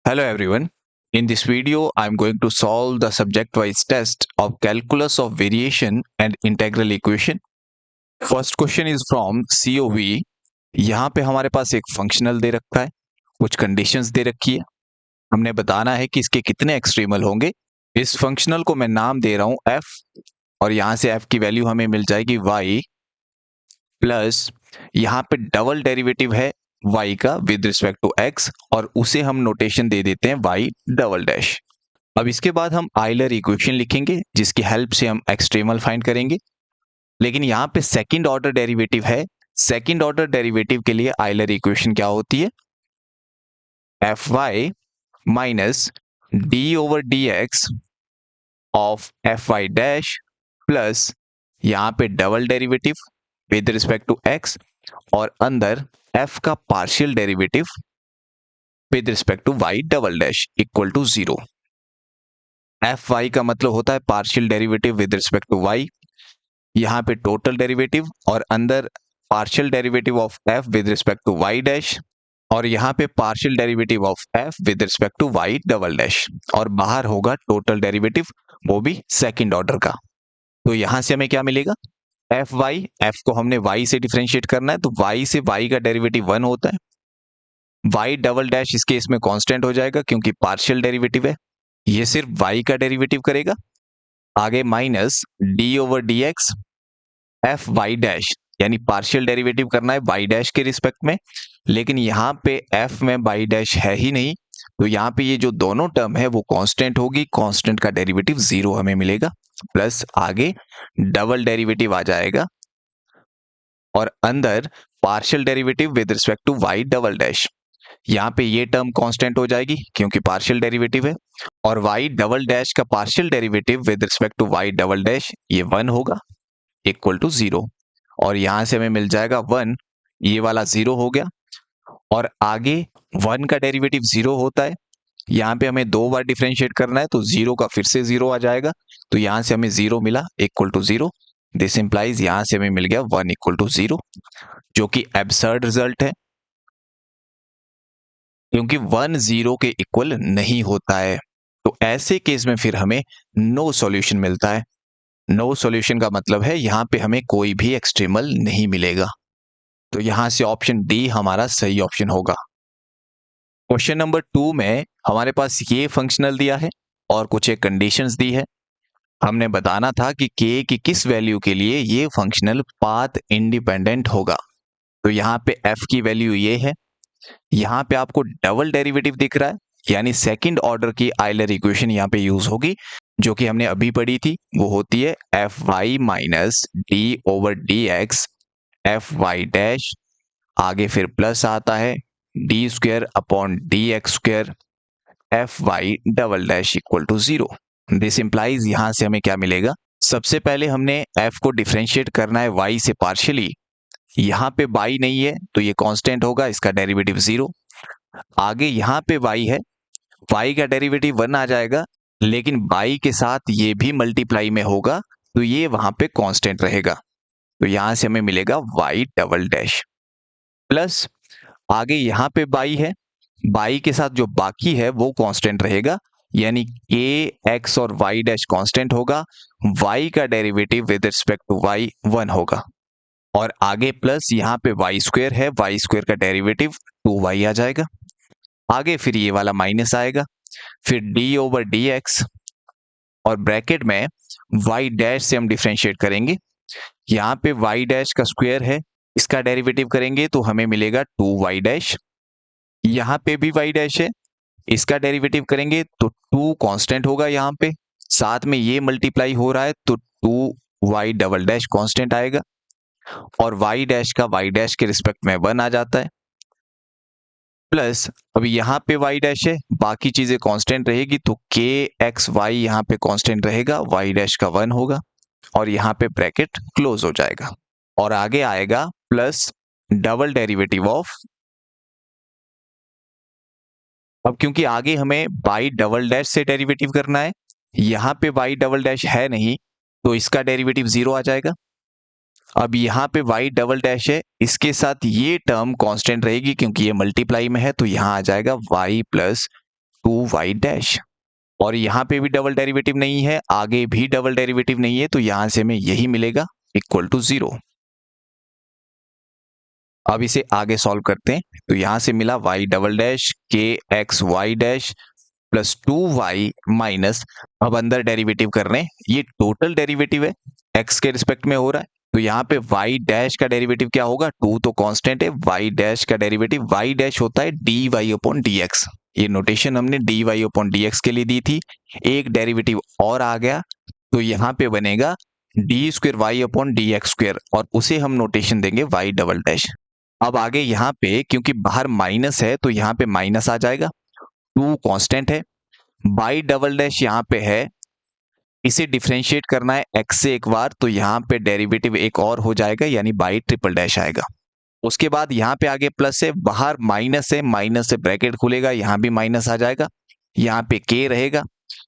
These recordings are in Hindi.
Hello everyone. In this video, I'm going to solve the subject-wise test of calculus of variation and integral equation. First question is from COV. यहाँ पे हमारे पास एक फंक्शनल दे रखा है, कुछ कंडीशंस दे रखी है. हमने बताना है कि इसके कितने एक्सट्रीमल होंगे. इस फंक्शनल को मैं नाम दे रहा हूं f और यहाँ से f की वैल्यू हमें मिल जाएगी y प्लस यहाँ पे डबल डेरिवेटिव है y का विद रिस्पेक्ट टू x और उसे हम नोटेशन दे देते हैं y डबल डैश. अब इसके बाद हम आइलर इक्वेशन लिखेंगे जिसकी हेल्प से हम एक्सट्रीमल फाइंड करेंगे. लेकिन यहाँ पे सेकंड ऑर्डर डेरिवेटिव है. सेकंड ऑर्डर डेरिवेटिव के लिए आइलर इक्वेशन क्या होती है? fy minus d over d x of fy dash plus यहाँ पे double derivative with respect to x और अंदर f का partial derivative with respect to y double dash equal to 0. fy का मतलब होता है partial derivative with respect to y, यहाँ पे टोटल डेरिवेटिव और अंदर partial derivative of f with respect to y dash और यहाँ पे partial derivative of f with respect to y double dash और बाहर होगा टोटल डेरिवेटिव, वो भी सेकंड ऑर्डर का. तो यहाँ से हमें क्या मिलेगा? fy, f को हमने y से डिफरेंशिएट करना है तो y से y का डेरिवेटिव 1 होता है. y डबल डैश इस केस में कांस्टेंट हो जाएगा क्योंकि पार्शियल डेरिवेटिव है, ये सिर्फ y का डेरिवेटिव करेगा. आगे minus d over d x f y dash, यानी पार्शियल डेरिवेटिव करना है y डैश के रिस्पेक्ट में, लेकिन यहाँ पे f में y डैश है ही नहीं तो यहाँ पे ये जो दोनों टर्म है वो कांस्टेंट होगी. कांस्टेंट का डेरिवेटिव 0 हमें मिलेगा प्लस आगे डबल डेरिवेटिव आ जाएगा और अंदर partial derivative with respect to y double dash. यहाँ पे ये टर्म कांस्टेंट हो जाएगी क्योंकि पार्शियल डेरिवेटिव है और y डबल डैश का partial derivative with respect to y double dash ये 1 होगा इक्वल टू 0 और यहाँ से हमें मिल जाएगा 1, ये वाला 0 हो गया और आगे 1 का डेरिवेटिव 0 होता है. यहाँ पे हमें 2 बार डिफरेंशिएट करना है तो 0 का फिर से 0 आ जाएगा तो यहाँ से हमें 0 मिला इक्वल टू 0. दिस इंप्लाइज यहाँ से हमें मिल गया 1 इक्वल टू 0 जो कि एब्सर्ड रिजल्ट है क्योंकि 1 0 के इक्वल नहीं होता है. तो ऐसे केस में फिर हमें नो सॉल्यूशन मिलता है. नो सॉल्यूशन का मतलब है यहाँ पे हमें कोई भी एक्सट्रीमल नहीं मिलेगा. तो यहाँ से ऑप्शन डी हमारा सही ऑप्शन होगा. क्वेश्चन नंबर 2 में हमारे पास ये फंक्शनल दिया है और कुछ एक कंडीशंस दी है. हमने बताना था कि k की किस वैल्यू के लिए ये फंक्शनल पाथ इंडिपेंडेंट होगा. तो यहाँ पे f की वैल्यू ये है. यहाँ पे आपको डबल डेरिवेटिव दिख रहा है यानी सेकंड ऑर्डर की आइलर इक्वेशन यहाँ पे यूज होगी जो कि हमने अभी पढ़ी थी. वो होती है f y minus d over d x f y dash, आगे फिर प्लस आता है d square upon d x square f y double dash equal to 0. This implies यहाँ से हमें क्या मिलेगा? सबसे पहले हमने f को डिफरेंशिएट करना है y से पार्शियली. यहाँ पे y नहीं है तो ये कांस्टेंट होगा, इसका डेरिवेटिव 0. आगे यहाँ पे y है, y का डेरिवेटिव 1 आ जाएगा लेकिन y के साथ ये भी मल्टीप्लाई में होगा तो ये वहां पे कांस्टेंट रहेगा. तो यहां से हमें मिलेगा y डबल डैश प्लस आगे यहाँ पे y है, y के साथ जो बाकी है वो कांस्टेंट रहेगा यानी k x और y डैश कांस्टेंट होगा. y का derivative with respect to y 1 होगा और आगे प्लस यहाँ पे y स्क्वायर है, y स्क्वायर का डेरिवेटिव 2y आ जाएगा. आगे फिर ये वाला माइनस आएगा, फिर d ओवर डी एक्स और ब्रैकेट में y डैश से हम डिफरेंशिएट करेंगे. यहाँ पे y डैश का स्क्वायर है, इसका डेरिवेटिव करेंगे तो हमें मिलेगा 2y डैश. यहाँ पे भी y डैश है, इसका डेरिवेटिव करेंगे तो 2 कांस्टेंट होगा यहाँ पे, साथ में ये मल्टीप्लाई हो रहा है तो 2y डबल डैश कांस्टेंट आएगा और y डैश का y डैश के रिस्पेक्ट में 1 आ जाता है प्लस अब यहाँ पे y डैश है, बाकी चीजें कांस्टेंट रहेगी तो k x y यहाँ पे कांस्टेंट रहेगा, y डैश का 1 होगा और यहाँ पे ब्रैकेट क्लोज हो जाएगा और आगे आएगा प्लस डबल डेरिवेटिव ऑफ. अब क्योंकि आगे हमें y डबल डैश से डेरिवेटिव करना है, यहाँ पे y डबल डैश है नहीं तो इसका डेरिवेटिव 0 आ जाएगा. अब यहाँ पे y डबल डैश है, इसके साथ ये टर्म कांस्टेंट रहेगी क्योंकि ये मल्टीप्लाई में है तो यहाँ आ जाएगा y प्लस 2y डैश। और यहाँ पे भी डबल डेरिवेटिव नहीं है, आगे भी डबल डेरिवेटिव नहीं है, तो यहां से हमें यही मिलेगा इक्वल टू 0। अब इसे आगे सॉल्व करते हैं, तो यहां से मिला y double dash k x y dash plus 2y minus, अब अंदर डेरिवेटिव कर रहे हैं, ये टोटल डेरिवेटिव है, x के रिस्पेक्ट में हो रहा है, तो यहाँ पे y डैश का डेरिवेटिव क्या होगा, 2 तो कांस्टेंट है, y डैश का डेरिवेटिव y डैश होता है dy अपॉन dx। ये नोटेशन हमने dy अपॉन dx के लिए दी थी, एक डेरिवेटिव और आ गया, तो यहाँ पे बनेगा d square y upon d x square, और उसे हम नोटेशन देंगे y डबल डैश। अब आगे यहाँ पे क्योंकि बाहर माइनस है तो यहाँ पे माइनस आ जाएगा, 2 कांस्टेंट है, बाई डबल डैश यहाँ पे है, इसे डिफरेंशिएट करना है x से एक बार, तो यहाँ पे डेरिवेटिव एक और हो जाएगा, यानी बाई ट्रिपल डैश आएगा। उसके बाद यहाँ पे आगे प्लस है, बाहर माइनस है, माइनस से ब्रैकेट खुलेगा, यहाँ भी माइनस आ जाएगा, यहाँ पे k रहेगा,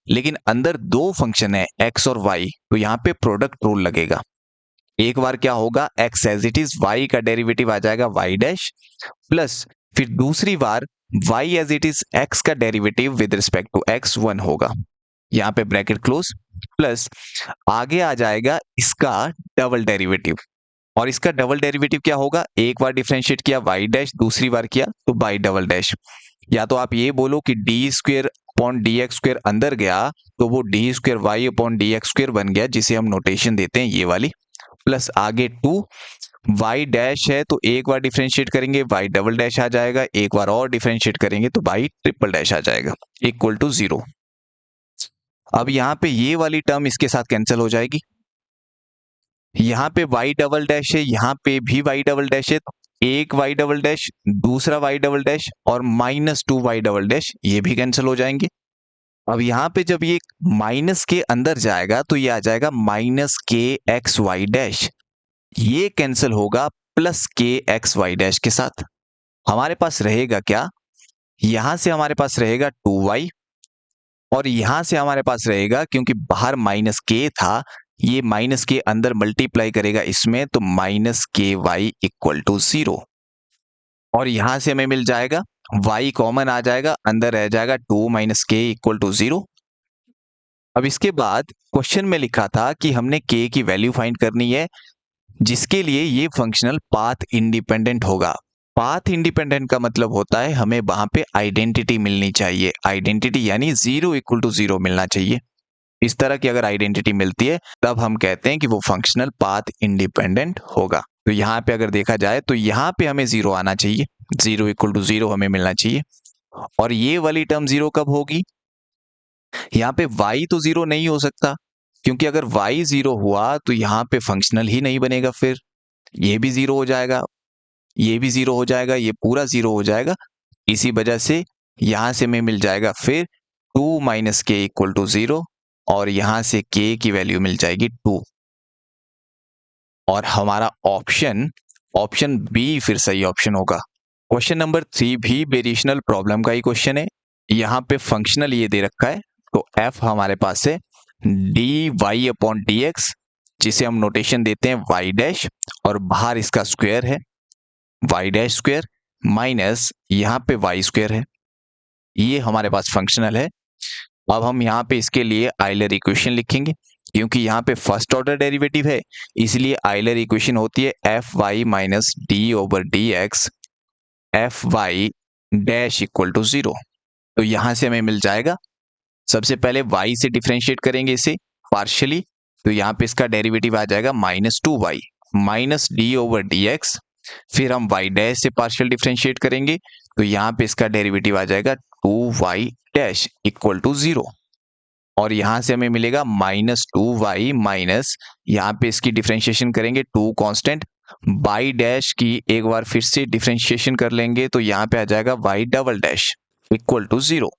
लेकिन अंदर दो फंक्शन है x और y, तो यहाँ पे प्रोडक्ट रूल लगेगा। एक बार क्या होगा, x as it is, y का डेरिवेटिव आ जाएगा y डैश, प्लस फिर दूसरी बार y as it is, x का derivative with respect to x 1 होगा, यहाँ पे ब्रैकेट क्लोज, प्लस आगे आ जाएगा इसका डबल डेरिवेटिव, और इसका डबल डेरिवेटिव क्या होगा, एक बार डिफरेंशिएट किया y डैश, दूसरी बार किया तो बाई डबल डैश। या तो आप ये बोलो कि d square upon d x square अंदर गया तो वो d square y upon d x square बन गया, जिसे हम नोटेशन देते हैं ये वाली, प्लस आगे 2 y डैश है, तो एक बार डिफरेंशिएट करेंगे y डबल डैश आ जाएगा, एक बार और डिफरेंशिएट करेंगे तो y ट्रिपल डैश आ जाएगा इक्वल टू 0। अब यहाँ पे ये वाली टर्म इसके साथ कैंसिल हो जाएगी, यहाँ पे y डबल डैश है, यहाँ पे भी y डबल डैश है, तो एक y डबल डैश, दूसरा y डबल डैश और माइनस 2y डबल डैश, ये भी कैंसिल हो जाएंगे। अब यहाँ पे जब ये माइनस के अंदर जाएगा तो ये आ जाएगा माइनस के एक्स वाई डैश, ये कैंसिल होगा प्लस के एक्स वाई डैश के साथ। हमारे पास रहेगा क्या, यहां से हमारे पास रहेगा 2y, और यहां से हमारे पास रहेगा, क्योंकि बाहर माइनस के था, ये माइनस के अंदर मल्टीप्लाई करेगा इसमें, तो माइनस के वाई इक्वल टू 0, और यहां से हमें मिल जाएगा y कॉमन आ जाएगा, अंदर रह जाएगा 2 माइनस के इक्वल टू 0। अब इसके बाद क्वेश्चन में लिखा था कि हमने k की वैल्यू फाइंड करनी है, जिसके लिए ये फंक्शनल पाथ इंडिपेंडेंट होगा। पाथ इंडिपेंडेंट का मतलब होता है हमें वहां पे आइडेंटिटी मिलनी चाहिए, आइडेंटिटी यानी 0 इक्वल टू 0 मिलना चाहिए। इस तरह की अगर आइडेंटिटी मिलती है तब हम कहते हैं कि वो फंक्शनल पाथ इंडिपेंडेंट होगा। तो यहाँ पे अगर देखा जाए तो यहाँ पे हमें 0 आना चाहिए, 0 इक्वल टू 0 हमें मिलना चाहिए, और ये वाली टर्म 0 कब होगी, यहाँ पे y तो 0 नहीं हो सकता, क्योंकि अगर y 0 हुआ तो यहाँ पे फंक्शनल ही नहीं बनेगा, फिर ये भी 0 हो जाएगा, ये भी 0 हो जाएगा, ये पूरा 0 हो जाएगा। इसी वजह से यहां से हमें मिल जाएगा फिर 2 माइनस के इक्वल टू 0, और यहां से k की वैल्यू मिल जाएगी 2, और हमारा ऑप्शन बी फिर सही ऑप्शन होगा। क्वेश्चन नंबर 3 भी वेरिएशनल प्रॉब्लम का ही क्वेश्चन है। यहाँ पे फंक्शनल ये दे रखा है, तो f हमारे पास है d y upon d x, जिसे हम नोटेशन देते हैं y डैश, और बाहर इसका स्क्वायर है y डैश स्क्वायर, माइनस यहाँ पे y स्क्वायर है, ये हमारे पास फंक्शनल है। अब हम यहाँ पे इसके लिए आइलर इक्वेशन लिखेंगे, क्योंकि यहाँ पे फर्स्ट ऑर्डर डेरिवेटिव है, इसलिए आइलर इक्वेशन होती है f y minus d over d x f y dash equal to 0। तो यहां से हमें मिल जाएगा, सबसे पहले y से डिफरेंशिएट करेंगे इसे पार्शियली, तो यहाँ पे इसका डेरिवेटिव आ जाएगा minus 2y minus d over d x, फिर हम y डैश से पार्शियल डिफरेंशिएट करेंगे, तो यहाँ पे इसका डेरिवेटिव आ जाएगा 2y डैश इक्वल टू 0, और यहां से हमें मिलेगा माइनस 2y माइनस, यहाँ पे इसकी डिफरेंशिएशन करेंगे 2 कांस्टेंट, y डैश की एक बार फिर से डिफरेंशिएशन कर लेंगे, तो यहाँ पे आ जाएगा y double dash equal to 0।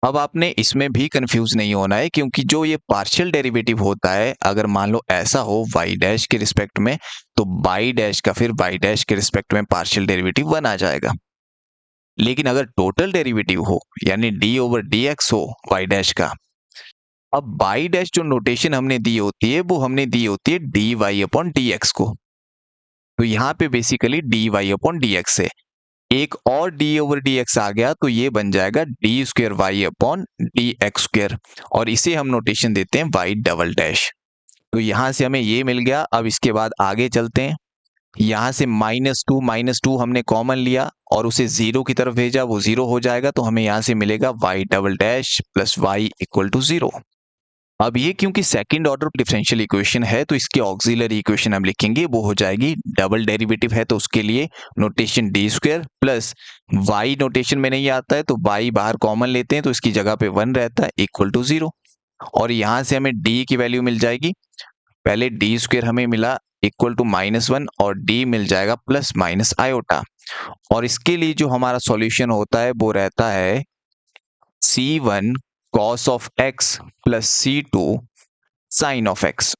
अब आपने इसमें भी कंफ्यूज नहीं होना है, क्योंकि जो ये पार्शियल डेरिवेटिव होता है, अगर मान लो ऐसा हो y डैश के रिस्पेक्ट में, तो y डैश का फिर y डैश के रिस्पेक्ट में पार्शियल डेरिवेटिव बना जाएगा। लेकिन अगर टोटल डेरिवेटिव हो, यानी d ओवर डी एक्स हो y डैश का, अब y डैश जो नोटेशन हमने दी होती है वो हमने दी होती है d y upon d x को, तो यहाँ पे basically d y upon d x है, एक और डी ओवर डी एक्स आ गया तो ये बन जाएगा d square y upon d x square, और इसे हम नोटेशन देते हैं वाई डबल डैश। तो यहां से हमें ये मिल गया। अब इसके बाद आगे चलते हैं। यहां से माइनस टू हमने कॉमन लिया और उसे जीरो की तरफ भेजा, वो जीरो हो जाएगा, तो हमें यहां से मिलेगा y double dash plus y equal to zero. अब ये क्योंकि सेकंड ऑर्डर डिफरेंशियल इक्वेशन है तो इसकी ऑक्सिलरी इक्वेशन हम लिखेंगे, वो हो जाएगी, डबल डेरिवेटिव है तो उसके लिए notation d square plus y notation में नहीं आता है तो वाई बाहर कॉमन लेते हैं तो इसकी जगह पे वन रहता है इक्वल टू जीरो। और यहां से हमें डी की वैल्यू मिल जाएगी, पहले डी स्क्वायर हमें मिला इक्वल टू -1 और डी मिल जाएगा प्लस माइनस आयोटा। और इसके लिए जो हमारा सॉल्यूशन होता है वो रहता है C1 cos of x plus C2 sine of x।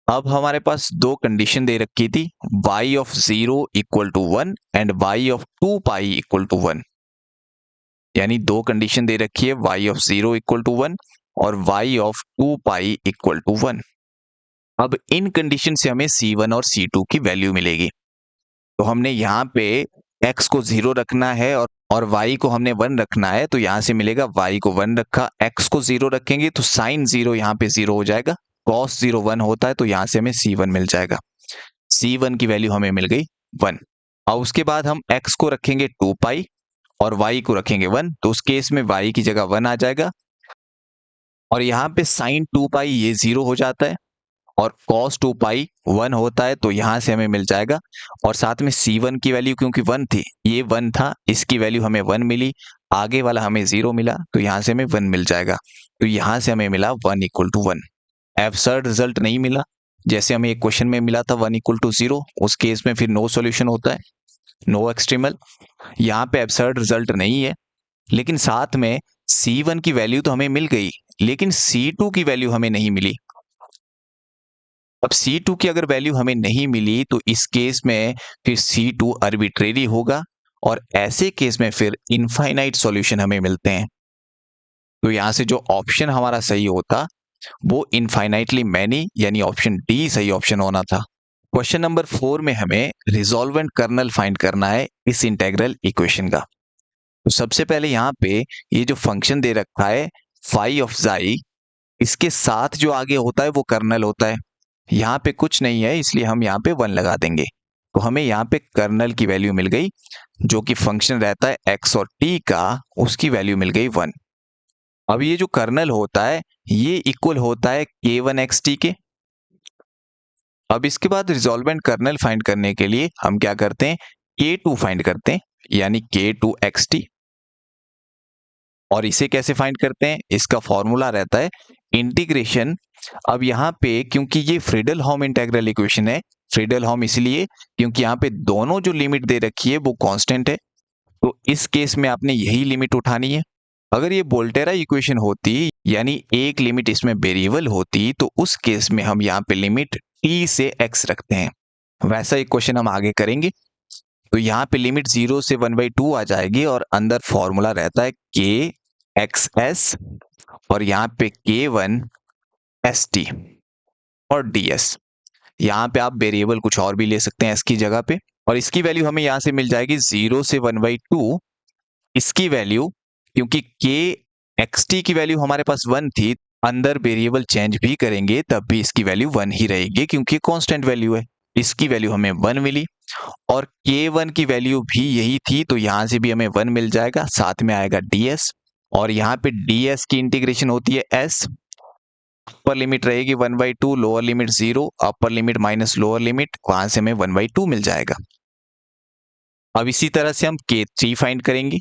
अब हमारे पास दो कंडीशन दे रखी थी, y of 0 equal to 1 and y of 2 pi equal to 1। यानी दो कंडीशन दे रखी है, y ऑफ 0 इक्वल टू 1 और y of 2 pi equal to 1। अब इन कंडीशन से हमें C1 और C2 की वैल्यू मिलेगी। तो हमने यहाँ पे x को 0 रखना है और y को हमने 1 रखना है, तो यहाँ से मिलेगा y को 1 रखा, x को 0 रखेंगे तो साइन 0 यहाँ पे 0 हो जाएगा, cos 0 1 होता है तो यहाँ से हमें C1 मिल जाएगा। C1 की वैल्यू हमें मिल गई 1। और उसके बाद हम x को रखेंगे 2 पाई और y को रखेंगे 1, तो उस केस में y की जगह 1 आ जाएगा। और यहाँ पे साइन 2 पाई ये 0 हो जाता है और cos 2 पाई 1 होता है, तो यहां से हमें मिल जाएगा। और साथ में C1 की वैल्यू क्योंकि 1 थी, ये 1 था, इसकी वैल्यू हमें 1 मिली, आगे वाला हमें 0 मिला, तो यहां से हमें 1 मिल जाएगा। तो यहां से हमें मिला 1 इक्वल टू 1। एब्सर्ड रिजल्ट नहीं मिला, जैसे हमें एक क्वेश्चन में मिला था 1 इक्वल टू 0, उस केस में फिर नो सॉल्यूशन होता है, नो एक्सट्रीमल। यहाँ पे एब्सर्ड रिजल्ट नहीं है, लेकिन साथ में C1 की वैल्यू तो हमें मिल गई, लेकिन C2 की वैल्यू हमें नहीं मिली। अब C2 की अगर वैल्यू हमें नहीं मिली तो इस केस में फिर C2 आर्बिट्रेरी होगा और ऐसे केस में फिर इनफाइनाइट सॉल्यूशन हमें मिलते हैं। तो यहां से जो ऑप्शन हमारा सही होता वो इनफाइनाइटली मैनी, यानी ऑप्शन डी सही ऑप्शन होना था। क्वेश्चन नंबर 4 में हमें रिजॉल्वेंट कर्नल फाइंड करना है इस इंटेग्रल इक्वेशन का। तो सबसे पहले यहाँ पे ये जो फंक्शन दे रखा है फाई ऑफ जाई, इसके साथ जो आगे होता है वो कर्नल होता है। यहाँ पे कुछ नहीं है इसलिए हम यहाँ पे 1 लगा देंगे, तो हमें यहाँ पे कर्नल की वैल्यू मिल गई, जो कि फंक्शन रहता है x और t का, उसकी वैल्यू मिल गई 1। अब ये जो कर्नल होता है ये इक्वल होता है k1xt के। अब इसके बाद रिजॉल्वेंट कर्नल फाइंड करने के लिए हम क्या करते हैं, k2 फाइंड करते हैं, यानी k2xt। और इसे कैसे फाइंड करते हैं, इसका फॉर्मूला रहता है इंटीग्रेशन। अब यहाँ पे क्योंकि ये फ्रीडल-हॉम इंटीग्रल इक्वेशन है, फ्रीडल-हॉम इसलिए क्योंकि यहाँ पे दोनों जो लिमिट दे रखी है वो कांस्टेंट है, तो इस केस में आपने यही लिमिट उठानी है। अगर ये वोल्टेरा इक्वेशन होती, यानी एक लिमिट इसमें वेरिएबल होती, तो उस केस में हम यहाँ पे लिमिट t से x रखते हैं। वैसा इक्वेशन हम आगे करेंगे। तो यहाँ पे लिमिट 0 से 1/2 आ जाएगी और अंदर फॉर्मूला रहता है k xs और यहाँ पे k1 st और ds। यहाँ पे आप वेरिएबल कुछ और भी ले सकते हैं s की जगह पे, और इसकी वैल्यू हमें यहाँ से मिल जाएगी 0 से 1/2। इसकी वैल्यू क्योंकि k xt की वैल्यू हमारे पास 1 थी, अंदर वेरिएबल चेंज भी करेंगे तब भी इसकी वैल्यू 1 ही रहेगी क्योंकि कांस्टेंट वैल्यू है। इसकी वैल्यू हमें 1 मिली और k1 की वैल्यू भी यही थी, तो यहां से भी हमें 1 मिल जाएगा, साथ में आएगा ds। और यहाँ पे ds की इंटीग्रेशन होती है s, अपर लिमिट रहेगी 1/2, lower limit 0, upper limit minus lower limit, वहां से हमें 1/2 मिल जाएगा। अब इसी तरह से हम k3 फाइंड करेंगे।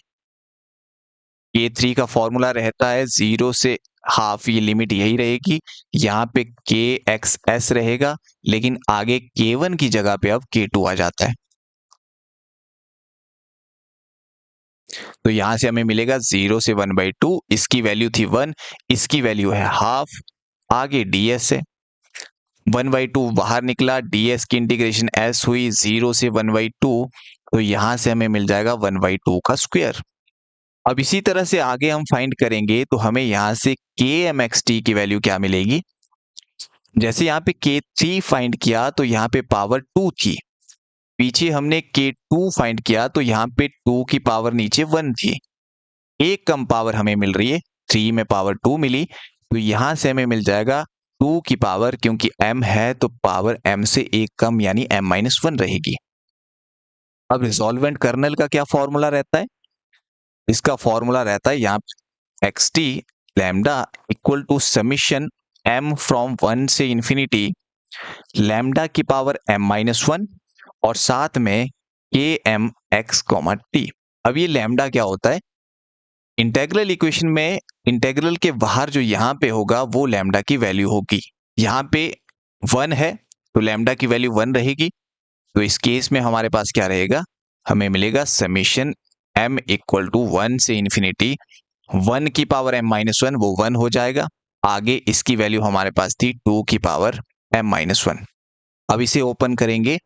k3 का फॉर्मूला रहता है 0 से हाफ, ये लिमिट यही रहेगी, यहाँ पे kxs रहेगा, लेकिन आगे k1 की जगह पे अब k2 आ जाता है, तो यहां से हमें मिलेगा 0 से 1/2, इसकी वैल्यू थी 1, इसकी वैल्यू है हाफ, आगे ds है, 1/2 बाहर निकला, ds की इंटीग्रेशन s हुई 0 से 1/2, तो यहां से हमें मिल जाएगा 1/2 का स्क्वायर। अब इसी तरह से आगे हम फाइंड करेंगे तो हमें यहां से kmxt की वैल्यू क्या मिलेगी। जैसे यहाँ पे k3 फाइंड किया तो यहाँ पे पावर 2 थी, पीछे हमने k2 फाइंड किया तो यहाँ पे 2 की पावर नीचे 1 थी, एक कम पावर हमें मिल रही है, 3 में पावर 2 मिली, तो यहां से हमें मिल जाएगा 2 की पावर, क्योंकि m है तो पावर m से एक कम यानी m-1 रहेगी। अब रिजॉल्वेंट कर्नल का क्या फॉर्मूला रहता है? इसका फॉर्मूला रहता है यहाँ x t lambda equal to summation m from 1 से इंफिनिटी लैम्डा की पावर m-1 और साथ में के एम एक्स कॉमा टी। अब ये लैम्डा क्या होता है? इंटेग्रल इक्वेशन में इंटेग्रल के बाहर जो यहाँ पे होगा वो लैम्डा की वैल्यू होगी। यहाँ पे 1 है तो लैम्डा की वैल्यू 1 रहेगी, तो इस केस में हमारे पास क्या रहेगा? हमें मिलेगा समीशन m इक्वल टू 1 से इंफिनिटी 1 की पावर m-1 वो 1 हो जाएगा, आगे इसकी वैल्यू हमारे पास थी 2 की पावर m-1। अब इसे ओपन करेंगे,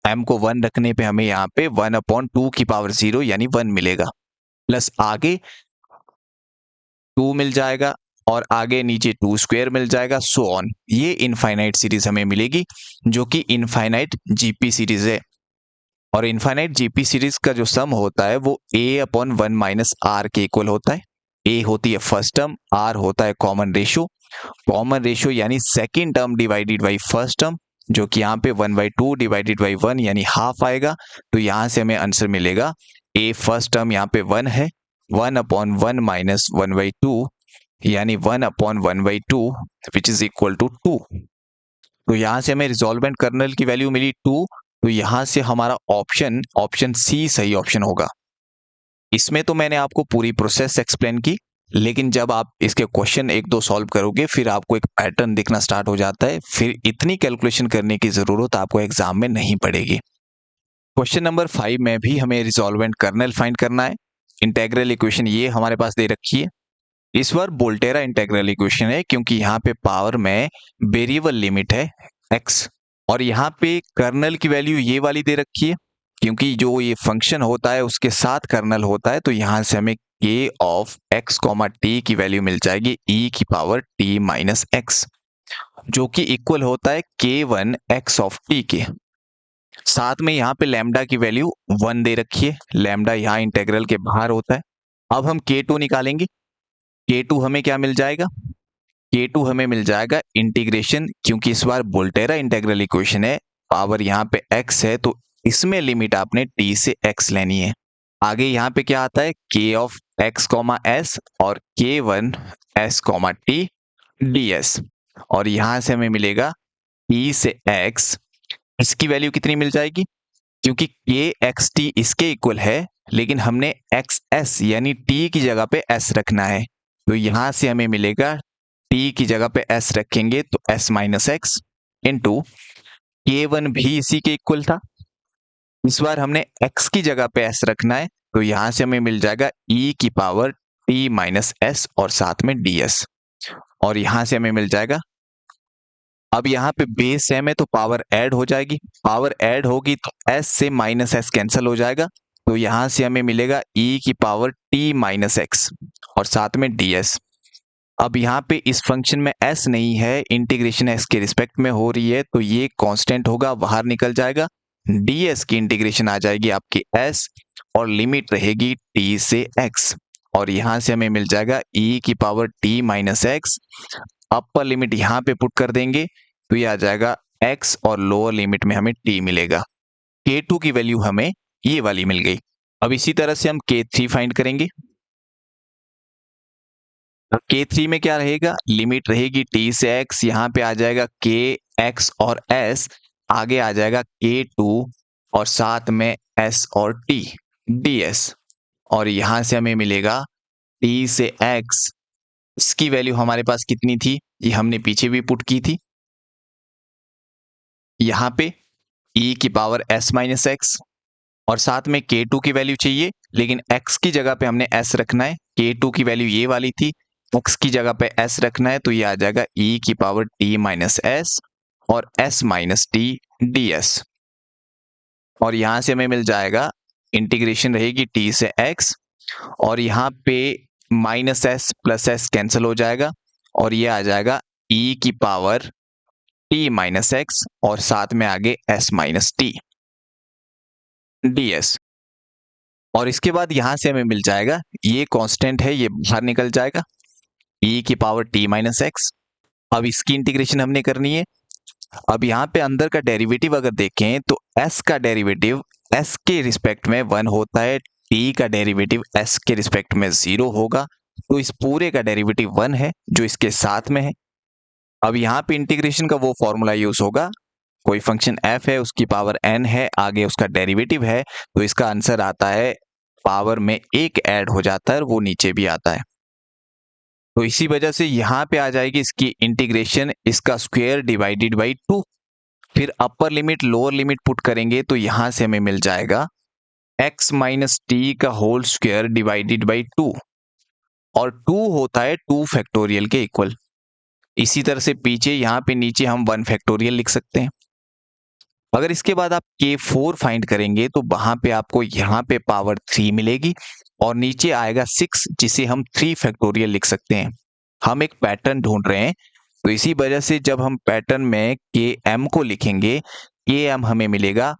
m को 1 रखने पे हमें यहाँ पे 1/2 की पावर 0 यानी 1 मिलेगा, प्लस आगे 2 मिल जाएगा और आगे नीचे 2 स्क्वायर मिल जाएगा, सो ऑन। ये इनफाइनाइट सीरीज हमें मिलेगी जो कि इनफाइनाइट जीपी सीरीज है। और इनफाइनाइट जीपी सीरीज का जो सम होता है वो a/1 - r के इक्वल होता है। a होती है फर्स्ट टर्म, r होता है कॉमन रेशियो यानी second term divided by first term, जो कि यहाँ पे 1/2 डिवाइडेड बाई 1 यानी हाफ आएगा। तो यहाँ से हमें आंसर मिलेगा a फर्स्ट टर्म यहाँ पे 1 है, 1/1 माइनस 1/2 यानी 1/1/2 विच इज इक्वल टू 2। तो यहाँ से हमें रिजॉल्वेंट कर्नल की वैल्यू मिली 2, तो यहाँ से हमारा ऑप्शन सी सही ऑप्शन होगा। इसमें तो मैंने आपको पूरी प्रोसेस एक्सप्लेन की, लेकिन जब आप इसके क्वेश्चन एक दो सॉल्व करोगे फिर आपको एक पैटर्न दिखना स्टार्ट हो जाता है, फिर इतनी कैलकुलेशन करने की जरूरत आपको एग्जाम में नहीं पड़ेगी। क्वेश्चन नंबर 5 में भी हमें रिजॉल्वेंट कर्नल फाइंड करना है। इंटेग्रल इक्वेशन ये हमारे पास दे रखी है, इस बार वोल्टेरा इंटेग्रल इक्वेशन है क्योंकि यहाँ पे पावर में वेरिएबल लिमिट है x, और यहाँ पे कर्नल की वैल्यू ये वाली दे रखी है क्योंकि जो ये फंक्शन होता है उसके साथ कर्नल होता है, तो यहाँ से हमें k of x comma T की वैल्यू मिल जाएगी e की पावर t माइनस एक्स, जो कि इक्वल होता है k1 x ऑफ t के। साथ में यहाँ पे लैम्डा की वैल्यू 1 दे रखी है, लैम्डा यहाँ इंटेग्रल के बाहर होता है। अब हम k2 निकालेंगे, k2 हमें क्या मिल जाएगा? k2 हमें मिल जाएगा इंटीग्रेशन, क्योंकि इस बार वोल्टेरा इंटेग्रल इक्वेशन है, पावर यहाँ पे x है तो इसमें लिमिट आपने t से x लेनी है। आगे यहाँ पे क्या आता है? k of x comma S और k1 s comma T ds, और यहाँ से हमें मिलेगा t से x, इसकी वैल्यू कितनी मिल जाएगी? क्योंकि k x t इसके इक्वल है, लेकिन हमने x s यानी t की जगह पे s रखना है, तो यहां से हमें मिलेगा t की जगह पे s रखेंगे तो s minus x into k1 भी इसी के इक्वल था, इस बार हमने x की जगह पे s रखना है, तो यहां से हमें मिल जाएगा e की पावर t माइनस एस और साथ में ds, और यहां से हमें मिल जाएगा, अब यहाँ पे बेस m है तो पावर ऐड हो जाएगी, पावर ऐड होगी तो s से माइनस s कैंसिल हो जाएगा, तो यहां से हमें मिलेगा e की पावर t माइनस एक्स और साथ में ds। अब यहाँ पे इस फंक्शन में s नहीं है, इंटीग्रेशन s के रिस्पेक्ट में हो रही है, तो ये कांस्टेंट होगा, बाहर निकल जाएगा, ds की इंटीग्रेशन आ जाएगी आपकी s और लिमिट रहेगी t से x, और यहाँ से हमें मिल जाएगा e की power t minus x, upper limit यहाँ पे पुट कर देंगे तो ये आ जाएगा x और लोअर लिमिट में हमें t मिलेगा। k2 की वैल्यू हमें ये वाली मिल गई। अब इसी तरह से हम k3 फाइंड करेंगे। k3 में क्या रहेगा? लिमिट रहेगी t से x, यहाँ पे आ जाएगा k x और s, आगे आ जाएगा k2 और साथ में s और t ds, और यहां से हमें मिलेगा t से x, इसकी वैल्यू हमारे पास कितनी थी? ये हमने पीछे भी पुट की थी, यहाँ पे e की पावर s माइनस एक्स और साथ में k2 की वैल्यू चाहिए, लेकिन x की जगह पे हमने s रखना है, k2 की वैल्यू ये वाली थी, x की जगह पे s रखना है, तो ये आ जाएगा e की पावर t माइनस एस और s माइनस टी ds, और यहां से हमें मिल जाएगा इंटीग्रेशन रहेगी t से x, और यहाँ पे minus S plus S cancel हो जाएगा, और ये आ जाएगा e की पावर t माइनस एक्स और साथ में आगे s माइनस टी। ds। और इसके बाद यहां से हमें मिल जाएगा, ये कांस्टेंट है, ये बाहर निकल जाएगा, e की पावर t माइनस एक्स। अब इसकी इंटीग्रेशन हमने करनी है। अब यहाँ पे अंदर का डेरिवेटिव अगर देखें तो s का डेरिवेटिव s के रिस्पेक्ट में 1 होता है, t का डेरिवेटिव s के रिस्पेक्ट में 0 होगा। तो इस पूरे का डेरिवेटिव 1 है जो इसके साथ में है। अब यहाँ पे इंटीग्रेशन का वो फॉर्मूला यूज होगा, कोई फंक्शन f है, उसकी पावर n है, आगे उसका डेरिवेटिव है, तो इसका आंसर आता है, पावर में 1 ऐड हो जाता है और वो नीचे भी आता है। तो इसी वजह से यहाँ पे आ जाएगी इसकी इंटीग्रेशन, इसका स्क्वायर डिवाइडेड बाई 2। फिर upper limit lower limit put करेंगे तो यहां से हमें मिल जाएगा x माइनस टी का होल स्क्वायर डिवाइडेड बाई 2, और 2 होता है 2 फैक्टोरियल के इक्वल। इसी तरह से पीछे यहाँ पे नीचे हम 1 फैक्टोरियल लिख सकते हैं। अगर इसके बाद आप k4 फाइंड करेंगे तो वहां पे आपको यहाँ पे पावर 3 मिलेगी और नीचे आएगा 6, जिसे हम 3 फैक्टोरियल लिख सकते हैं। हम एक पैटर्न ढूंढ रहे हैं, तो इसी वजह से जब हम पैटर्न में km को लिखेंगे, km हमें मिलेगा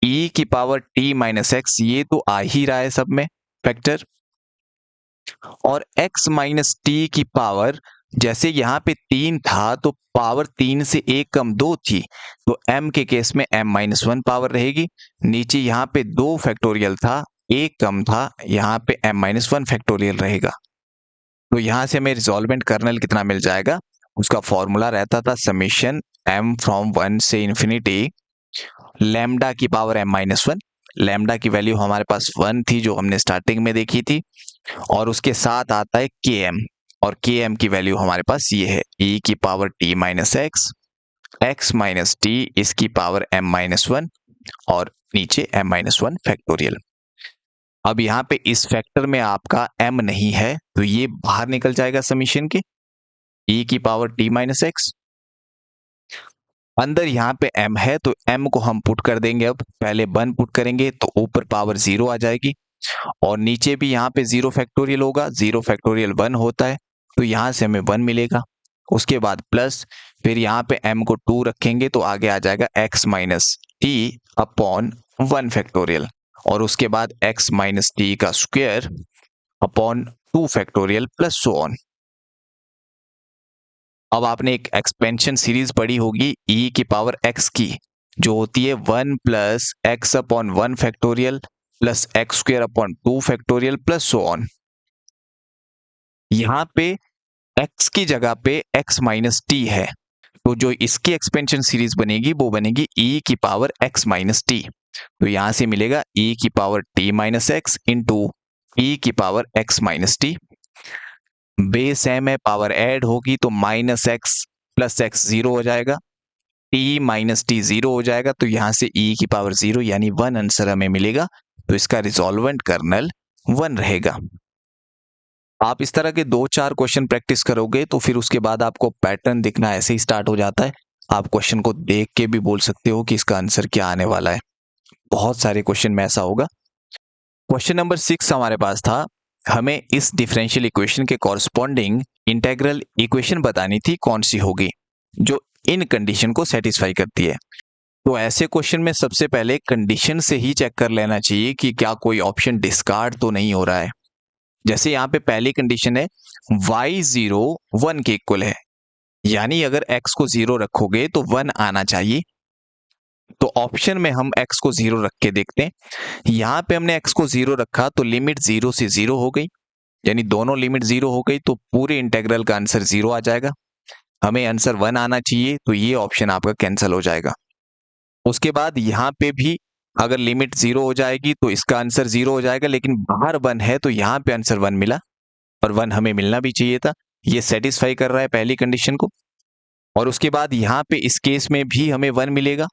e की पावर t माइनस एक्स, ये तो आ ही रहा है सब में फैक्टर, और x माइनस टी की पावर, जैसे यहाँ पे 3 था तो पावर 3 से 1 कम 2 थी, तो m के केस में m माइनस 1 पावर रहेगी। नीचे यहाँ पे 2 फैक्टोरियल था, 1 कम था, यहाँ पे m माइनस 1 फैक्टोरियल रहेगा। तो यहाँ से हमें रिजॉल्वेंट कर्नल कितना मिल जाएगा, उसका फॉर्मूला रहता था समेशन m फ्रॉम 1 से इंफिनिटी लैम्डा की पावर m माइनस 1। लैम्डा की वैल्यू हमारे पास 1 थी जो हमने स्टार्टिंग में देखी थी, और उसके साथ आता है km, और km की वैल्यू हमारे पास ये है e की power t minus x, x minus T, इसकी पावर m माइनस 1, और नीचे m माइनस 1 फैक्टोरियल। अब यहाँ पे इस फैक्टर में आपका m नहीं है तो ये बाहर निकल जाएगा समीशन के, e की पावर t माइनस एक्स। अंदर यहाँ पे m है तो m को हम पुट कर देंगे। अब पहले 1 पुट करेंगे तो ऊपर पावर 0 आ जाएगी, और नीचे भी यहाँ पे 0 फैक्टोरियल होगा, 0 फैक्टोरियल 1 होता है, तो यहाँ से हमें 1 मिलेगा। उसके बाद प्लस, फिर यहाँ पे m को 2 रखेंगे तो आगे आ जाएगा x minus T upon 1 factorial, और उसके बाद x माइनस टी का square upon 2 factorial plus so on. अब आपने एक एक्सपेंशन सीरीज पढ़ी होगी e की पावर x की, जो होती है 1 plus x upon 1 factorial plus x square upon 2 factorial plus so on. यहाँ पे x की जगह पे x माइनस टी है, तो जो इसकी एक्सपेंशन सीरीज बनेगी वो बनेगी e की पावर x माइनस टी। तो यहां से मिलेगा e की power t minus x into e की power x minus T. Base m है, पावर ऐड होगी तो माइनस एक्स प्लस एक्स 0 हो जाएगा, t माइनस टी 0 हो जाएगा, तो यहां से e की पावर 0 यानी 1 आंसर हमें मिलेगा। तो इसका रिजॉल्वेंट कर्नल 1 रहेगा। आप इस तरह के 2-4 क्वेश्चन प्रैक्टिस करोगे तो फिर उसके बाद आपको पैटर्न दिखना ऐसे ही स्टार्ट हो जाता है। आप क्वेश्चन को देख के भी बोल सकते हो कि इसका आंसर क्या आने वाला है। बहुत सारे क्वेश्चन में ऐसा होगा। क्वेश्चन नंबर 6 हमारे पास था, हमें इस डिफरेंशियल इक्वेशन के कॉरस्पॉन्डिंग इंटेग्रल इक्वेशन बतानी थी कौन सी होगी जो इन कंडीशन को सेटिस्फाई करती है। तो ऐसे क्वेश्चन में सबसे पहले कंडीशन से ही चेक कर लेना चाहिए कि क्या कोई ऑप्शन डिस्कार्ड तो नहीं हो रहा है। जैसे यहाँ पे पहली कंडीशन है y0 1 के इक्वल है, यानी अगर x को 0 रखोगे तो 1 आना चाहिए। तो ऑप्शन में हम x को 0 रख के देखते हैं। यहाँ पे हमने x को 0 रखा तो लिमिट 0 से 0 हो गई, यानी दोनों लिमिट 0 हो गई, तो पूरे इंटेग्रल का आंसर 0 आ जाएगा। हमें आंसर 1 आना चाहिए, तो ये ऑप्शन आपका कैंसिल हो जाएगा। उसके बाद यहाँ पे भी अगर लिमिट 0 हो जाएगी तो इसका आंसर 0 हो जाएगा, लेकिन बाहर 1 है तो यहाँ पे आंसर 1 मिला, और 1 हमें मिलना भी चाहिए था। ये सेटिस्फाई कर रहा है पहली कंडीशन को। और उसके बाद यहाँ पे इस केस में भी हमें 1 मिलेगा,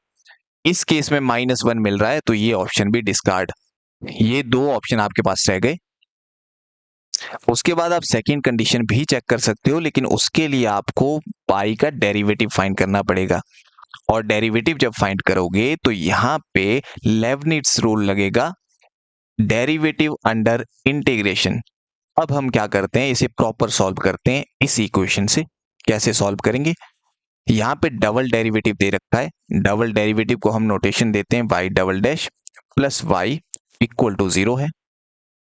इस केस में -1 मिल रहा है, तो ये ऑप्शन भी डिस्कार्ड। ये 2 ऑप्शन आपके पास रह गए। उसके बाद आप सेकंड कंडीशन भी चेक कर सकते हो, लेकिन उसके लिए आपको पाई का डेरिवेटिव फाइंड करना पड़ेगा। और डेरिवेटिव जब फाइंड करोगे तो यहाँ पे लेबनिट्ज रूल लगेगा, डेरिवेटिव अंडर इंटीग्रेशन। अब हम क्या करते हैं, इसे प्रॉपर सॉल्व करते हैं इस इक्वेशन से। कैसे सॉल्व करेंगे, यहाँ पे डबल डेरिवेटिव दे रखा है, डबल डेरिवेटिव को हम नोटेशन देते हैं y double dash plus y equal to 0 है।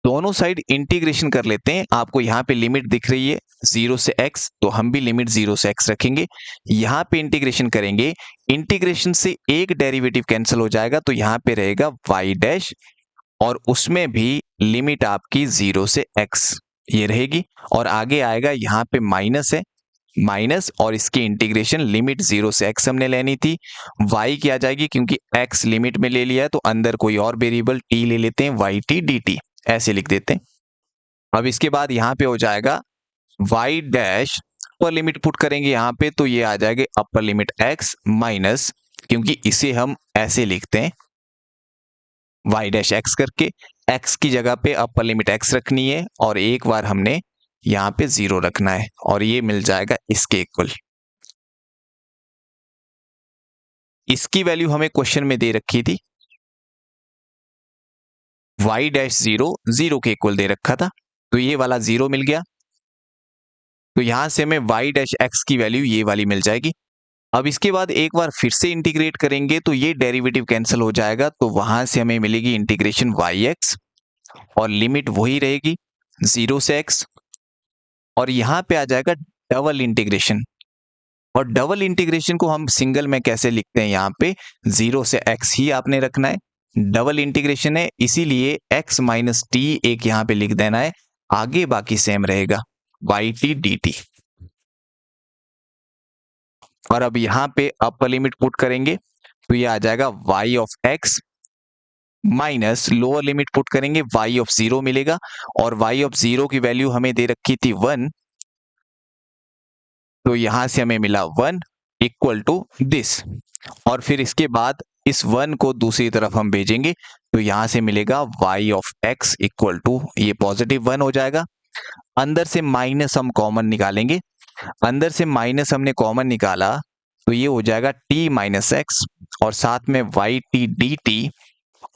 दोनों साइड इंटीग्रेशन कर लेते हैं। आपको यहाँ पे लिमिट दिख रही है 0 से x, तो हम भी लिमिट 0 से x रखेंगे। यहाँ पे इंटीग्रेशन करेंगे, इंटीग्रेशन से एक डेरिवेटिव कैंसिल हो जाएगा, तो यहाँ पे रहेगा y डैश, और उसमें भी लिमिट आपकी 0 से x ये रहेगी, और आगे आएगा यहाँ पे माइनस है, माइनस, और इसकी इंटीग्रेशन लिमिट 0 से x हमने लेनी थी, y की आ जाएगी क्योंकि x लिमिट में ले लिया है, तो अंदर कोई और वेरिएबल t ले लेते हैं, yt dt ऐसे लिख देते हैं। अब इसके बाद यहाँ पे हो जाएगा y dash, upper limit put करेंगे यहाँ पे, तो ये आ जाएगा अपर लिमिट x माइनस, क्योंकि इसे हम ऐसे लिखते हैं y डैश x करके, x की जगह पे अपर लिमिट x रखनी है, और एक बार हमने यहाँ पे 0 रखना है, और ये मिल जाएगा इसके इक्वल। इसकी वैल्यू हमें क्वेश्चन में दे रखी थी, y डैश 0 0 के इक्वल दे रखा था, तो ये वाला 0 मिल गया, तो यहां से हमें y डैश x की वैल्यू ये वाली मिल जाएगी। अब इसके बाद एक बार फिर से इंटीग्रेट करेंगे तो ये डेरिवेटिव कैंसिल हो जाएगा, तो वहां से हमें मिलेगी इंटीग्रेशन yx, और लिमिट वही रहेगी 0 से x, और यहां पे आ जाएगा डबल इंटीग्रेशन, और डबल इंटीग्रेशन को हम सिंगल में कैसे लिखते हैं, यहाँ पे 0 से x ही आपने रखना है, डबल इंटीग्रेशन है इसीलिए x माइनस टी एक यहाँ पे लिख देना है, आगे बाकी सेम रहेगा yt dt। और अब यहाँ पे अपर लिमिट पुट करेंगे तो ये आ जाएगा y of x minus lower limit put करेंगे y ऑफ 0 मिलेगा, और y ऑफ 0 की वैल्यू हमें दे रखी थी 1, तो यहां से हमें मिला 1 इक्वल टू दिस, और फिर इसके बाद इस 1 को दूसरी तरफ हम भेजेंगे, तो यहां से मिलेगा y of x equal to, ये पॉजिटिव 1 हो जाएगा। अंदर से माइनस हम कॉमन निकालेंगे, अंदर से माइनस हमने कॉमन निकाला तो ये हो जाएगा t माइनस एक्स, और साथ में yt dt,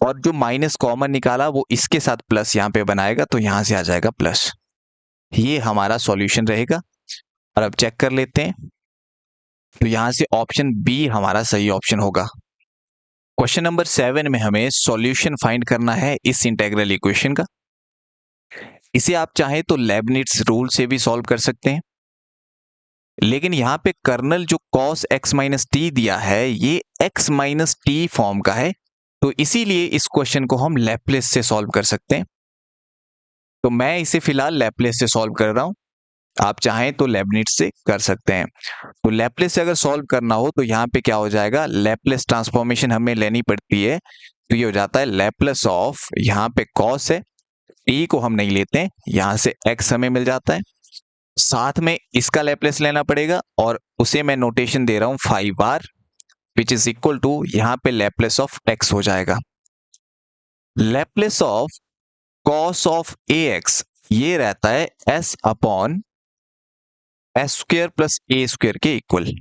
और जो माइनस कॉमन निकाला वो इसके साथ प्लस यहाँ पे बनाएगा, तो यहां से आ जाएगा प्लस। ये हमारा सॉल्यूशन रहेगा। और अब चेक कर लेते हैं, तो यहां से ऑप्शन बी हमारा सही ऑप्शन होगा। क्वेश्चन नंबर 7 में हमें सॉल्यूशन फाइंड करना है इस इंटीग्रल इक्वेशन का। इसे आप चाहें तो लेबनिट्ज रूल से भी सॉल्व कर सकते हैं, लेकिन यहाँ पे कर्नल जो cos x माइनस टी दिया है ये x माइनस टी फॉर्म का है, तो इसीलिए इस क्वेश्चन को हम लैपलेस से सॉल्व कर सकते हैं। तो मैं इसे फिलहाल लैपलेस से सॉल्व कर रहा हूं, आप चाहें तो लेबनिट्ज से कर सकते हैं। तो लैपलेस से अगर सॉल्व करना हो तो यहाँ पे क्या हो जाएगा, लैपलेस ट्रांसफॉर्मेशन हमें लेनी पड़ती है, तो ये हो जाता है लैपलेस ऑफ, यहाँ पे cos है, t को हम नहीं लेते हैं, यहाँ से x हमें मिल जाता है, साथ में इसका लैपलेस लेना पड़ेगा, और उसे मैं नोटेशन दे रहा हूं 5r which is equal to, यहाँ पे लैपलेस ऑफ x हो जाएगा, Laplace of cos of ax ये रहता है s upon s square plus a square के इक्वल।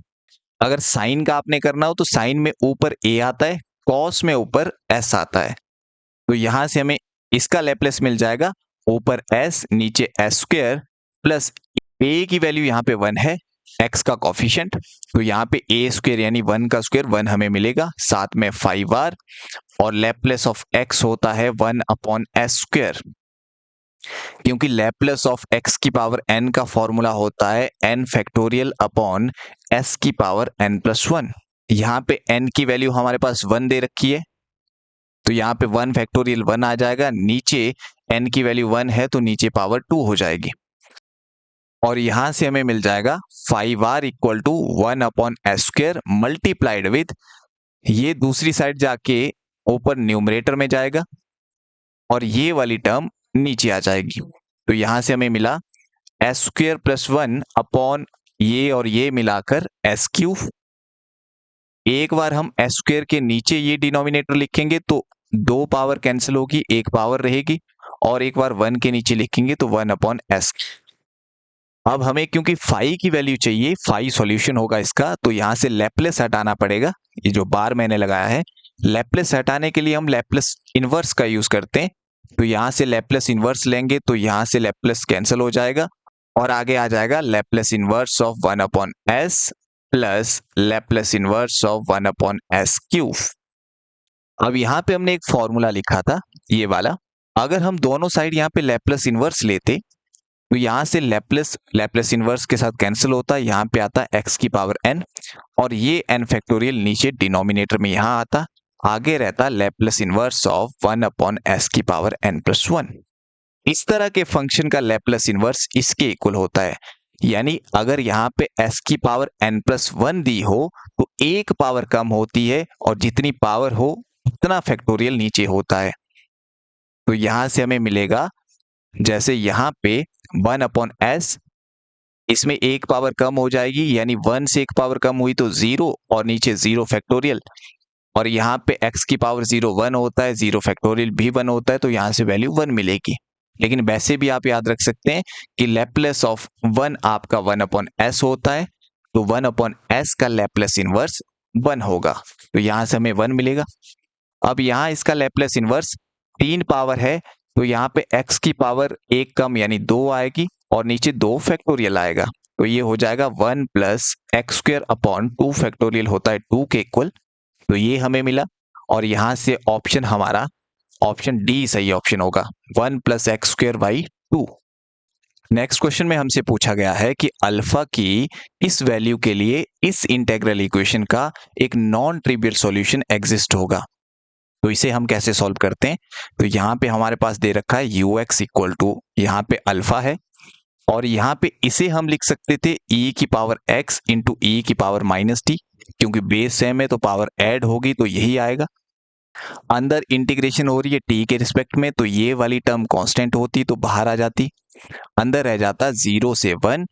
अगर साइन का आपने करना हो तो साइन में ऊपर a आता है, cos में ऊपर s आता है, तो यहां से हमें इसका लैपलेस मिल जाएगा, ऊपर s नीचे एस स्क्वेयर प्लस a की वैल्यू यहाँ पे 1 है, x का कॉफिशिएंट, तो यहाँ पे a स्क्वेयर यानी 1 का स्क्वेयर 1 हमें मिलेगा, साथ में 5r, और लैपलेस ऑफ x होता है 1 अपॉन एस स्क्वेयर, क्योंकि लैपलेस ऑफ x की पावर n का फॉर्मूला होता है n फैक्टोरियल अपॉन s की पावर n प्लस 1। यहाँ पे n की वैल्यू हमारे पास 1 दे रखी है, तो यहाँ पे 1 फैक्टोरियल 1 आ जाएगा, नीचे n की वैल्यू 1 है तो नीचे पावर 2 हो जाएगी, और यहां से हमें मिल जाएगा 5r equal to 1 upon s square multiplied with, ये दूसरी साइड जाके ऊपर न्यूमरेटर में जाएगा, और ये वाली टर्म नीचे आ जाएगी, तो यहां से हमें मिला एस स्क्वेयर प्लस 1 अपॉन ये और ये मिलाकर एस क्यूब। एक बार हम एस स्क्वेयर के नीचे ये डिनोमिनेटर लिखेंगे तो 2 पावर कैंसिल होगी, एक पावर रहेगी, और एक बार 1 के नीचे लिखेंगे तो 1 अपॉन एस। अब हमें क्योंकि फाई की वैल्यू चाहिए, फाई सॉल्यूशन होगा इसका, तो यहां से लैपलेस हटाना पड़ेगा, ये जो बार मैंने लगाया है, लैपलेस हटाने के लिए हम लैपलेस इनवर्स का यूज करते हैं, तो यहां से लैपलेस इनवर्स लेंगे तो यहां से लैपलेस कैंसिल हो जाएगा, और आगे आ जाएगा Laplace inverse of 1 upon S plus Laplace inverse of 1 upon S cube. अब यहाँ पे हमने एक फॉर्मूला लिखा था ये वाला, अगर हम दोनों साइड यहाँ पे लैप्लस इनवर्स लेते तो यहाँ से लैप्लस इनवर्स के साथ कैंसिल होता है, यहाँ पे आता है x की पावर n और ये n फैक्टोरियल नीचे डिनोमिनेटर में यहाँ आता, आगे रहता Laplace inverse of 1 upon s की पावर n प्लस 1। इस तरह के फंक्शन का लैप्लस इनवर्स इसके इक्वल होता है, यानी अगर यहाँ पे s की पावर n प्लस 1 दी हो तो एक पावर कम होती है और जितनी पावर हो उतना फैक्टोरियल नीचे होता है। तो यहां से हमें मिलेगा, जैसे यहाँ पे 1 अपॉन s, इसमें एक पावर कम हो जाएगी, यानी 1 से एक पावर कम हुई तो 0 और नीचे 0 फैक्टोरियल, और यहाँ पे x की पावर 0 1 होता है, 0 फैक्टोरियल भी 1 होता है, तो यहाँ से वैल्यू 1 मिलेगी। लेकिन वैसे भी आप याद रख सकते हैं कि लैप्लस ऑफ 1 आपका 1 अपॉन s होता है, तो 1 अपॉन s का लैप्लस इनवर्स 1 होगा, तो यहाँ से हमें 1 मिलेगा। अब यहाँ इसका लैप्लस इनवर्स 3 पावर है, तो यहाँ पे x की पावर एक कम यानी 2 आएगी और नीचे 2 फैक्टोरियल आएगा, तो ये हो जाएगा 1 plus x square upon 2 factorial होता है 2 के इक्वल, तो ये हमें मिला। और यहाँ से ऑप्शन हमारा ऑप्शन डी सही ऑप्शन होगा, 1 plus x square by 2। Next question में हमसे पूछा गया है कि अल्फा की इस वैल्यू के लिए इस इंटीग्रल इक्वेशन का एक नॉन ट्रिवियल सॉल्यूशन एग्जिस्ट होगा, तो इसे हम कैसे सॉल्व करते हैं। तो यहाँ पे हमारे पास दे रखा है यू एक्स इक्वल टू, यहाँ पे अल्फा है और यहाँ पे इसे हम लिख सकते थे e की पावर x इंटू ई की पावर माइनस टी, क्योंकि बेस सेम है तो पावर ऐड होगी तो यही आएगा। अंदर इंटीग्रेशन हो रही है t के रिस्पेक्ट में, तो ये वाली टर्म कांस्टेंट होती तो बाहर आ जाती, अंदर रह जाता 0 से 1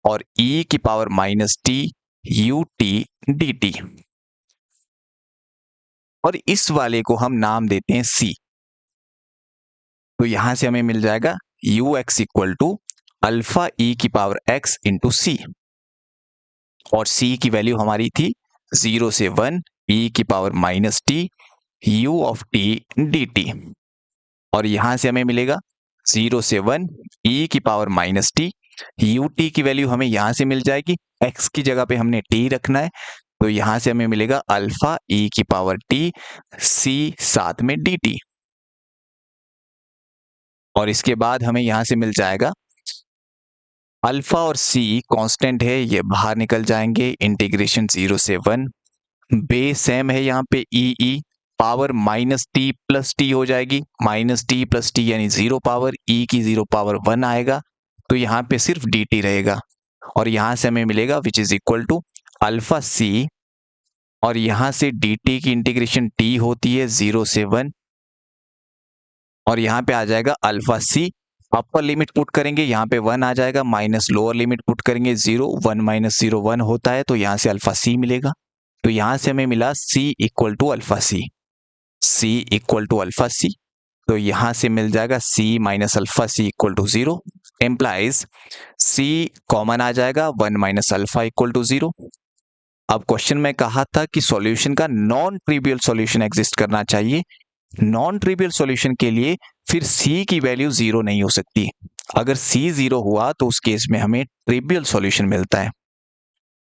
और e की power minus T U T D T, और इस वाले को हम नाम देते हैं c। तो यहां से हमें मिल जाएगा u x equal to alpha e की पावर x इंटू सी, और c की वैल्यू हमारी थी 0 से 1 e की power minus T u of T D T, और यहां से हमें मिलेगा 0 से 1 e की power minus T, U T की वैल्यू हमें यहां से मिल जाएगी, x की जगह पे हमने t रखना है, तो यहां से हमें मिलेगा अल्फा e की पावर t c साथ में डी टी, और इसके बाद हमें यहां से मिल जाएगा अल्फा और c कांस्टेंट है, ये बाहर निकल जाएंगे, इंटीग्रेशन 0 से 1, बेस सेम है यहाँ पे e power minus t plus t हो जाएगी, माइनस टी प्लस टी यानी 0 पावर, e की 0 पावर 1 आएगा, तो यहाँ पे सिर्फ डी टी रहेगा, और यहाँ से हमें मिलेगा which is equal to alpha c, और यहाँ से डी टी की इंटीग्रेशन t होती है 0 से 1, और यहाँ पे आ जाएगा alpha c, upper limit put करेंगे यहाँ पे 1 आ जाएगा, माइनस लोअर लिमिट पुट करेंगे 0, 1 माइनस 0 1 होता है, तो यहाँ से अल्फा c मिलेगा, तो यहाँ से हमें मिला c equal to alpha c, c equal to alpha c, तो यहाँ से मिल जाएगा c minus alpha c equal to 0, implies c common आ जाएगा, 1 माइनस अल्फा इक्वल टू 0। अब क्वेश्चन में कहा था कि सॉल्यूशन का नॉन ट्रिवियल सॉल्यूशन एग्जिस्ट करना चाहिए, नॉन ट्रिवियल सॉल्यूशन के लिए फिर c की वैल्यू 0 नहीं हो सकती, अगर c 0 हुआ तो उस केस में हमें ट्रिवियल सॉल्यूशन मिलता है।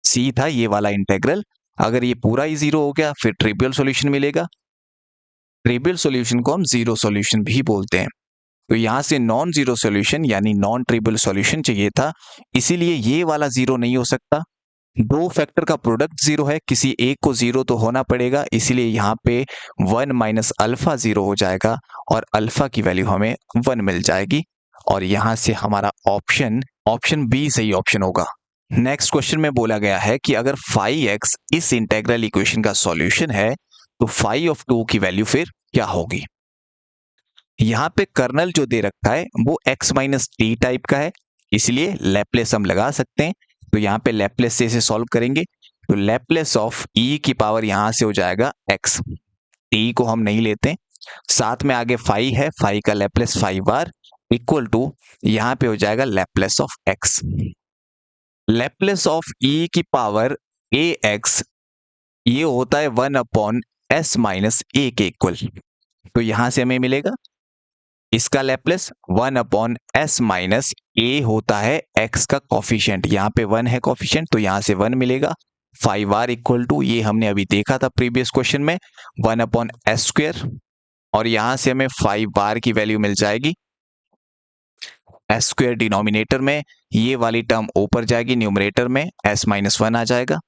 c था ये वाला इंटीग्रल, अगर ये पूरा ही 0 हो गया फिर ट्रिवियल सॉल्यूशन मिलेगा, ट्रिवियल सॉल्यूशन को हम जीरो सॉल्यूशन भी बोलते हैं। तो यहां से नॉन जीरो सॉल्यूशन यानी नॉन ट्रिवियल सॉल्यूशन चाहिए था, इसीलिए ये वाला 0 नहीं हो सकता, दो फैक्टर का प्रोडक्ट 0 है, किसी एक को 0 तो होना पड़ेगा, इसीलिए यहाँ पे 1 माइनस अल्फा 0 हो जाएगा और अल्फा की वैल्यू हमें 1 मिल जाएगी, और यहां से हमारा ऑप्शन बी सही ऑप्शन होगा। नेक्स्ट क्वेश्चन में बोला गया है कि अगर फाई एक्स इस इंटीग्रल इक्वेशन का सॉल्यूशन है तो फाई ऑफ 2 की वैल्यू फिर क्या होगी। यहाँ पे कर्नल जो दे रखा है वो x माइनस टी टाइप का है, इसलिए लैप्लेस हम लगा सकते हैं, तो यहाँ पे लैप्लेस से इसे सॉल्व करेंगे, तो लैप्लेस ऑफ e की पावर यहां से हो जाएगा x, t को हम नहीं लेते, साथ में आगे फाई है, फाई का लैप्लेस 5r इक्वल टू यहाँ पे हो जाएगा Laplace of x, Laplace of e की पावर ax ये होता है 1 अपॉन s माइनस a के इक्वल, तो यहां से हमें मिलेगा इसका Laplace 1 upon s minus a होता है x का कॉफिशिएंट, यहाँ पे 1 है कॉफिशिएंट तो यहां से 1 मिलेगा, 5r इक्वल टू, ये हमने अभी देखा था प्रीवियस क्वेश्चन में, 1/s², और यहां से हमें 5r की वैल्यू मिल जाएगी s² डिनोमिनेटर में, ये वाली टर्म ऊपर जाएगी न्यूमरेटर में, s-1 आ जाएगा,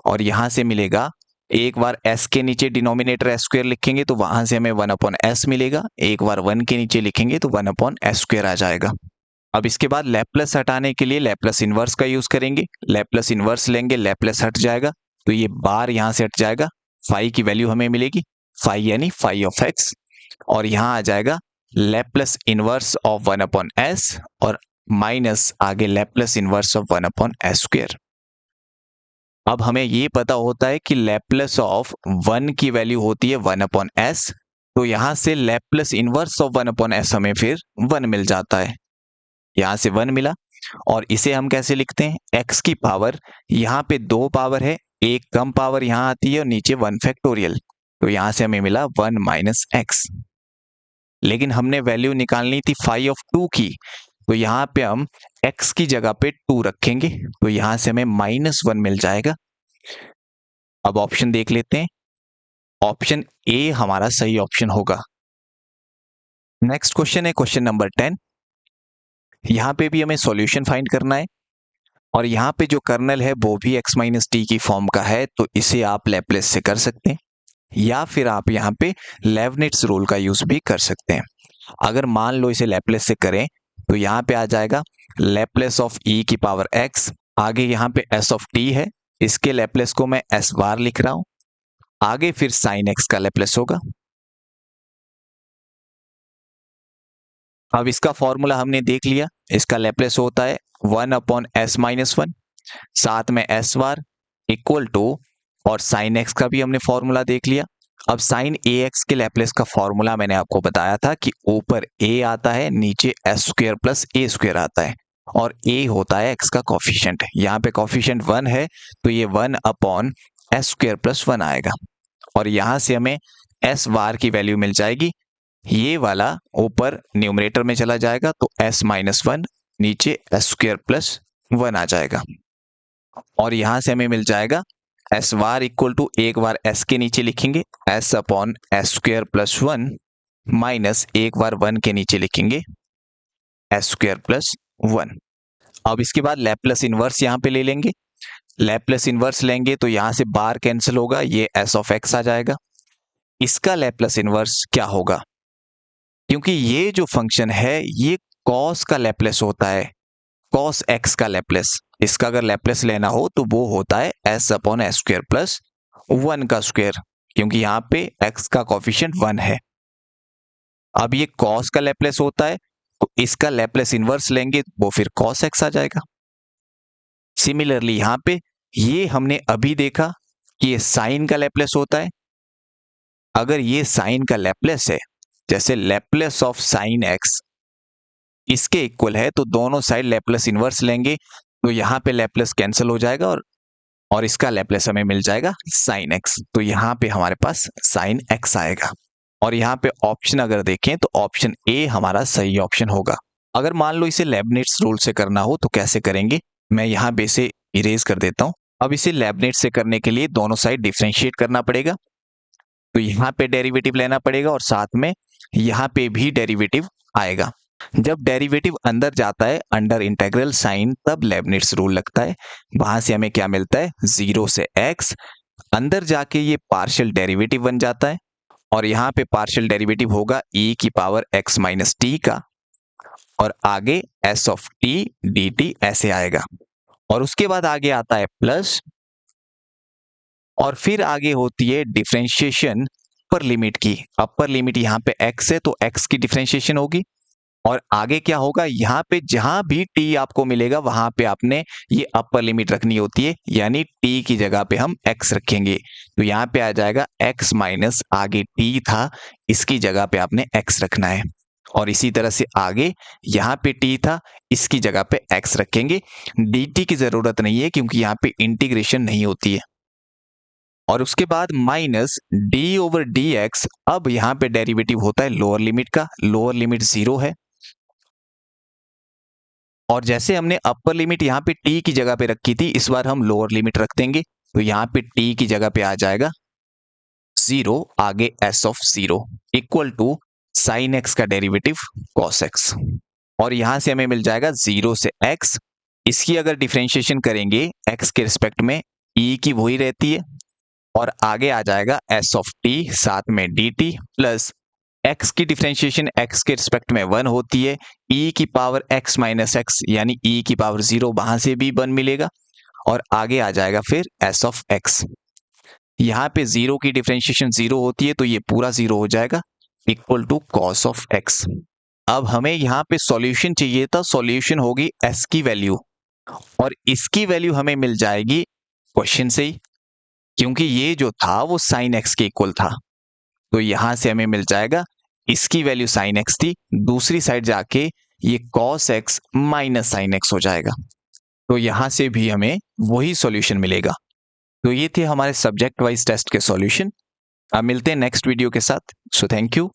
और यहां से मिलेगा, एक बार s के नीचे डिनोमिनेटर s² लिखेंगे तो वहां से हमें 1/s मिलेगा, एक बार 1 के नीचे लिखेंगे तो 1/s² आ जाएगा। अब इसके बाद लैप्लस हटाने के लिए लैप्लस इनवर्स का यूज करेंगे, लैप्लस इनवर्स लेंगे, लैप्लस हट जाएगा तो ये बार यहां से हट जाएगा, फाई की वैल्यू हमें मिलेगी, फाई यानी फाई ऑफ x, और यहां आ जाएगा लैप्लस इनवर्स ऑफ 1/s और माइनस आगे लैप्लस इनवर्स ऑफ 1/s²। अब हमें ये पता होता है कि लैप्लस ऑफ 1 की वैल्यू होती है 1/s, तो यहां से लैप्लस इनवर्स ऑफ 1/s हमें फिर 1 मिल जाता है, यहां से 1 मिला, और इसे हम कैसे लिखते हैं, x की पावर, यहां पे 2 पावर है, एक कम पावर यहां आती है और नीचे 1 फैक्टोरियल, तो यहां से हमें मिला 1 - x। लेकिन हमने वैल्यू निकालनी थी फाई ऑफ 2 की, तो यहां पे हम x की जगह पे 2 रखेंगे, तो यहां से हमें -1 मिल जाएगा। अब ऑप्शन देख लेते हैं, ऑप्शन ए हमारा सही ऑप्शन होगा। नेक्स्ट क्वेश्चन है क्वेश्चन नंबर 10। यहां पे भी हमें सॉल्यूशन फाइंड करना है, और यहाँ पे जो कर्नल है वो भी x - t की फॉर्म का है, तो इसे आप लैप्लेस से कर सकते हैं, या फिर आप यहाँ पे लेवनिट्स रूल का यूज भी कर सकते हैं। अगर मान लो इसे लैप्लेस से करें तो यहाँ पे आ जाएगा लैप्लेस ऑफ e की पावर x, आगे यहाँ पे s ऑफ t है, इसके लैप्लेस को मैं s बार लिख रहा हूं, आगे फिर साइन x का लैप्लेस होगा। अब इसका फॉर्मूला हमने देख लिया, इसका लैप्लेस होता है 1/s-1, साथ में s बार इक्वल टू, और साइन x का भी हमने फॉर्मूला देख लिया। अब साइन ax के लैप्लेस का फॉर्मूला मैंने आपको बताया था कि ऊपर a आता है, नीचे s² प्लस a² आता है, और a होता है x का कॉफिशिएंट, यहाँ पे कॉफिशिएंट 1 है तो ये 1/s² प्लस 1 आएगा, और यहां से हमें s बार की वैल्यू मिल जाएगी, ये वाला ऊपर न्यूमरेटर में चला जाएगा तो s-1 नीचे s² प्लस 1 आ जाएगा, और यहां से हमें मिल जाएगा s बार इक्वल टू, एक बार s के नीचे लिखेंगे s/s² प्लस 1 माइनस एक बार 1 के नीचे लिखेंगे s² प्लस 1। अब इसके बाद लैप्लस इनवर्स यहां पे ले लेंगे, लैप्लस इनवर्स लेंगे तो यहां से बार कैंसिल होगा, ये s ऑफ x आ जाएगा। इसका लैप्लस इनवर्स क्या होगा, क्योंकि ये जो फंक्शन है ये cos का लैप्लस होता है, cos x का लैप्लस, इसका अगर लैप्लस लेना हो तो वो होता है s/s² प्लस 1 का स्क्वायर, क्योंकि यहाँ पे x का कॉफिशिएंट 1 है। अब ये cos का लैप्लस होता है तो इसका लैप्लस इनवर्स लेंगे वो फिर cos x आ जाएगा। सिमिलरली यहाँ पे ये हमने अभी देखा कि ये साइन का लैप्लस होता है, अगर ये साइन का लैप्लस है, जैसे लैप्लस ऑफ साइन x इसके इक्वल है, तो दोनों साइड लैप्लस इनवर्स लेंगे तो यहाँ पे लैप्लस कैंसिल हो जाएगा, और इसका लैप्लस हमें मिल जाएगा साइन x, तो यहाँ पे हमारे पास साइन x आएगा। और यहाँ पे ऑप्शन अगर देखें तो ऑप्शन ए हमारा सही ऑप्शन होगा। अगर मान लो इसे लेबनिट्स रूल से करना हो तो कैसे करेंगे, मैं यहाँ पे इसे इरेज कर देता हूँ। अब इसे लेबनिट्स से करने के लिए दोनों साइड डिफरेंशिएट करना पड़ेगा, तो यहाँ पे डेरिवेटिव लेना पड़ेगा और साथ में यहाँ पे भी डेरिवेटिव आएगा। जब डेरिवेटिव अंदर जाता है अंडर इंटीग्रल साइन, तब लेबनिट्स रूल लगता है, वहां से हमें क्या मिलता है, 0 से x, अंदर जाके ये पार्शियल डेरिवेटिव बन जाता है, और यहाँ पे पार्शियल डेरिवेटिव होगा e की पावर x माइनस t का, और आगे s ऑफ t dt ऐसे आएगा, और उसके बाद आगे आता है प्लस, और फिर आगे होती है डिफरेंशिएशन अपर लिमिट की। अपर लिमिट यहाँ पे x है तो x की डिफरेंशिएशन होगी, और आगे क्या होगा, यहाँ पे जहां भी t आपको मिलेगा वहां पे आपने ये अपर लिमिट रखनी होती है, यानी t की जगह पे हम x रखेंगे, तो यहाँ पे आ जाएगा x माइनस आगे t था, इसकी जगह पे आपने x रखना है, और इसी तरह से आगे यहाँ पे t था, इसकी जगह पे x रखेंगे। dt की जरूरत नहीं है क्योंकि यहाँ पे इंटीग्रेशन नहीं होती है, और उसके बाद माइनस d/dx, अब यहाँ पे डेरिवेटिव होता है लोअर लिमिट का, लोअर लिमिट 0 है, और जैसे हमने अपर लिमिट यहाँ पे t की जगह पे रखी थी, इस बार हम लोअर लिमिट रख देंगे, तो यहाँ पे t की जगह पे आ जाएगा 0 आगे s of 0 equal to sine x का डेरिवेटिव cos x। और यहां से हमें मिल जाएगा 0 से x। इसकी अगर डिफरेंशिएशन करेंगे x के रिस्पेक्ट में e की वही रहती है और आगे आ जाएगा s ऑफ t साथ में dt प्लस x की डिफरेंशिएशन x के रिस्पेक्ट में 1 होती है, e की पावर x माइनस एक्स यानी e की पावर 0 वहां से भी 1 मिलेगा और आगे आ जाएगा फिर s ऑफ x। यहाँ पे 0 की डिफरेंशिएशन 0 होती है तो ये पूरा 0 हो जाएगा equal to cos of x। अब हमें यहाँ पे सॉल्यूशन चाहिए था, सॉल्यूशन होगी s की वैल्यू और इसकी वैल्यू हमें मिल जाएगी क्वेश्चन से ही, क्योंकि ये जो था वो साइन x के इक्वल था। तो यहां से हमें मिल जाएगा इसकी वैल्यू साइन x थी, दूसरी साइड जाके ये cos x minus sine x हो जाएगा। तो यहां से भी हमें वही सॉल्यूशन मिलेगा। तो ये थे हमारे सब्जेक्ट वाइज टेस्ट के सॉल्यूशन। अब मिलते हैं नेक्स्ट वीडियो के साथ। So thank you.